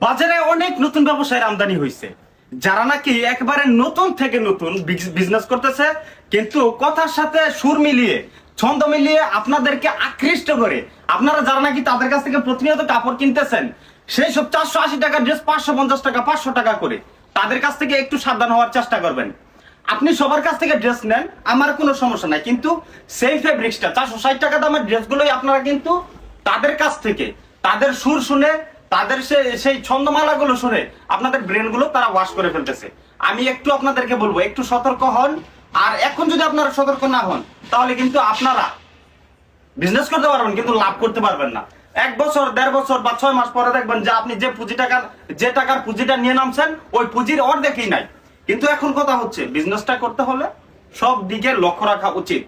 বাজারে অনেক নতুন ব্যবসায়ের আমদানি হয়েছে, যারা নাকি একবারে নতুন থেকে নতুন বিজনেস করতেছে, কিন্তু কথার সাথে সুর মিলিয়ে ছন্দ মিলিয়ে আপনাদেরকে আকৃষ্ট করে আপনারা যারা নাকি তাদের কাছ থেকে প্রতিনিয়ত কাপড় কিনতেছেন, সেই সব 480 টাকার ড্রেস 550 টাকা 500 টাকা করে তাদের কাছ থেকে একটু সাবধান হওয়ার চেষ্টা করবেন। আপনি সবার কাছ থেকে ড্রেস নেন, আমার কোনো সমস্যা নাই, কিন্তু সেই ফেব্রিক্সটা 460 টাকা দামের ড্রেসগুলোই আপনারা কিন্তু তাদের কাছ থেকে তাদের সুর শুনে তাদের সেই ছন্দমালাগুলো শুনে আপনাদের ব্রেনগুলো তারা ওয়াশ করে ফেলতেছে। আমি একটু আপনাদেরকে বলবো, একটু সতর্ক হন। আর এখন যদি আপনারা সতর্ক না হন, তাহলে কিন্তু আপনারা বিজনেস করতে পারবেন কিন্তু লাভ করতে পারবেন না। 1 বছর 1.5 বছর বা 6 মাস পরে দেখবেন যে আপনি যে টাকার পুঁজিটা নিয়ে নামছেন ওই পুঁজির অর্ধেকই নাই। কিন্তু এখন কথা হচ্ছে, বিজনেসটা করতে হলে সব দিকে লক্ষ্য রাখা উচিত।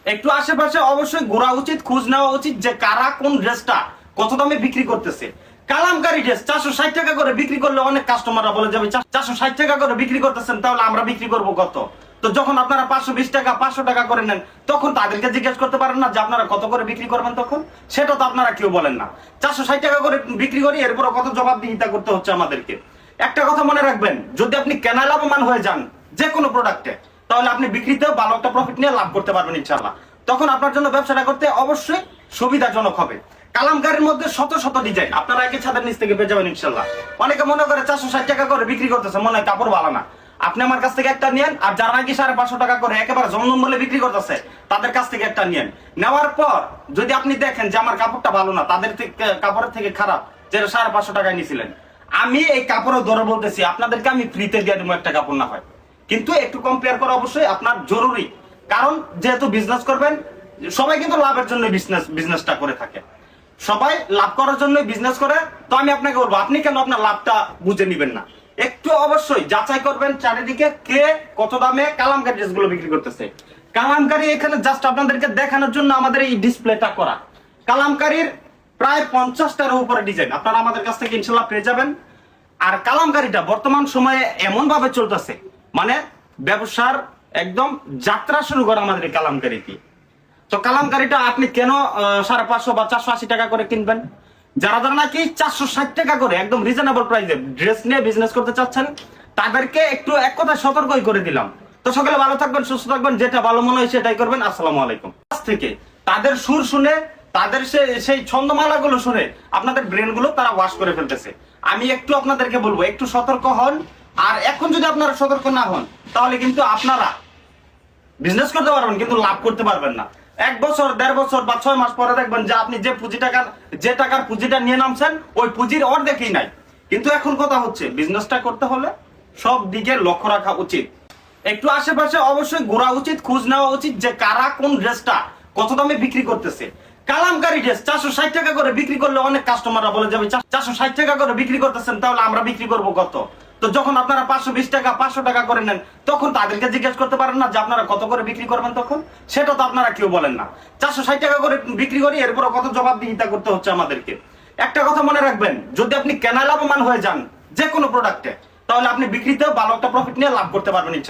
একটু আশেপাশে অবশ্যই ঘোরা উচিত, খোঁজ নেওয়া উচিত যে কারা কোন ড্রেসটা কত দামে বিক্রি করতেছে। কালামকারী ড্রেস 460 টাকা করে বিক্রি করলে অনেক কাস্টমাররা বলে যাবে 460 টাকা করে বিক্রি করতেছেন, তাহলে আমরা বিক্রি করবো কত? তো যখন আপনারা 520 টাকা 500 টাকা করে নেন, তখন তাদেরকে জিজ্ঞেস করতে পারেন না যে আপনারা কত করে বিক্রি করবেন? তখন সেটা তো আপনারা কেউ বলেন না। 460 টাকা করে বিক্রি করি, এরপর কত জবাবদিহিতা করতে হচ্ছে আমাদেরকে। একটা কথা মনে রাখবেন, যদি আপনি কেনা লাভবান হয়ে যান যে কোনো প্রোডাক্টে, তাহলে আপনি বিক্রিতেও ভালো একটা প্রফিট নিয়ে লাভ করতে পারবেন ইনশাআল্লাহ। তখন আপনার জন্য ব্যবসাটা করতে অবশ্যই সুবিধাজনক হবে। কালামকারীর মধ্যে শত শত ডিজাইন আপনারা একই ছাদের নিচ থেকে পেয়ে যাবেন ইনশাআল্লাহ। অনেকে মনে করে 460 টাকা করে বিক্রি করতেছে, মনে হয় কাপড় ভালো না। আপনি আমার কাছ থেকে একটা নিয়েন, আর যারা নাকি 550 টাকা করে একেবারে জমজম বলে বিক্রি করতেছে তাদের কাছ থেকে একটা নিয়েন। নেওয়ার পর যদি আপনি দেখেন যে আমার কাপড়টা ভালো না, তাদের কাপড়ের থেকে খারাপ, যেটা 550 টাকায় নিয়েছিলেন, আমি এই কাপড়ের দরে বলতেছি আপনাদেরকে আমি ফ্রিতে দিয়ে দেবো একটা কাপড় না হয়, কিন্তু একটু কম্পেয়ার করা অবশ্যই আপনার জরুরি। কারণ যেহেতু বিজনেস করবেন, সবাই কিন্তু লাভের জন্য বিজনেসটা করে থাকে, সবাই লাভ করার জন্য বিজনেস করে। তো আমি আপনাকে বলবো, আপনি কেন আপনার লাভটা বুঝে নিবেন না? একটু অবশ্যই যাচাই করবেন চারিদিকে কে কত দামে কালামকারী ড্রেসগুলো বিক্রি করতেছে। কালামকারী এখানে জাস্ট আপনাদেরকে দেখানোর জন্য আমাদের এই ডিসপ্লেটা করা। কালামকারীর প্রায় 50টার উপরে ডিজাইন আপনারা আমাদের কাছ থেকে ইনশাআল্লাহ পেয়ে যাবেন। আর কালামকারীটা বর্তমান সময়ে এমন ভাবে চলতেছে, মানে ব্যবসার একদম যাত্রা শুরু করে আমাদের এই কালামকারীতে। তো কালামকারীটা আপনি কেন 550 বা 480 টাকা করে কিনবেন? যারা যারা নাকি 460 টাকা করে একদম রিজনেবল প্রাইসে ড্রেস নিয়ে বিজনেস করতে চাচ্ছেন, তাদেরকে একটু এক কথা সতর্কই করে দিলাম। তো সকলে ভালো থাকবেন, সুস্থ থাকবেন, যেটা ভালো মনে হয় সেটাই করবেন। আসসালামু আলাইকুম। আজ থেকে তাদের সুর শুনে তাদের সেই ছন্দমালাগুলো শুনে আপনাদের ব্রেনগুলো তারা ওয়াশ করে ফেলতেছে। আমি একটু আপনাদেরকে বলবো, একটু সতর্ক হন। আর এখন যদি আপনারা সতর্ক না হন, তাহলে কিন্তু আপনারা বিজনেস করতে পারবেন কিন্তু লাভ করতে পারবেন না। 1 বছর 1.5 বছর বা 6 মাস পরে দেখবেন যে আপনি যে টাকার পুঁজিটা নিয়ে নামছেন ওই পুঁজির অর্ধেকই নাই। কিন্তু এখন কথা হচ্ছে, বিজনেসটা করতে হলে সব দিকে লক্ষ্য রাখা উচিত। একটু আশেপাশে অবশ্যই ঘোরা উচিত, খোঁজ নেওয়া উচিত যে কারা কোন ড্রেসটা কত দামে বিক্রি করতেছে। কালামকারী ড্রেস 460 টাকা করে বিক্রি করলে অনেক কাস্টমাররা বলে যাবে 460 টাকা করে বিক্রি করতেছেন, তাহলে আমরা বিক্রি করবো কত? তো যখন আপনারা 520 টাকা 500 টাকা করে নেন, তখন তাদেরকে জিজ্ঞেস করতে পারেন না যে আপনারা কত করে বিক্রি করবেন? তখন সেটা তো আপনারা কেউ বলেন না। 460 টাকা করে বিক্রি করি, এরপর কত জবাবদিহিতা করতে হচ্ছে আমাদেরকে। একটা কথা মনে রাখবেন, যদি আপনি কেনা লাভবান হয়ে যান যে কোনো প্রোডাক্টে, তাহলে আপনি বিক্রিতেও ভালো একটা প্রফিট নিয়ে লাভ করতে পারবেন ইনশাআল্লাহ।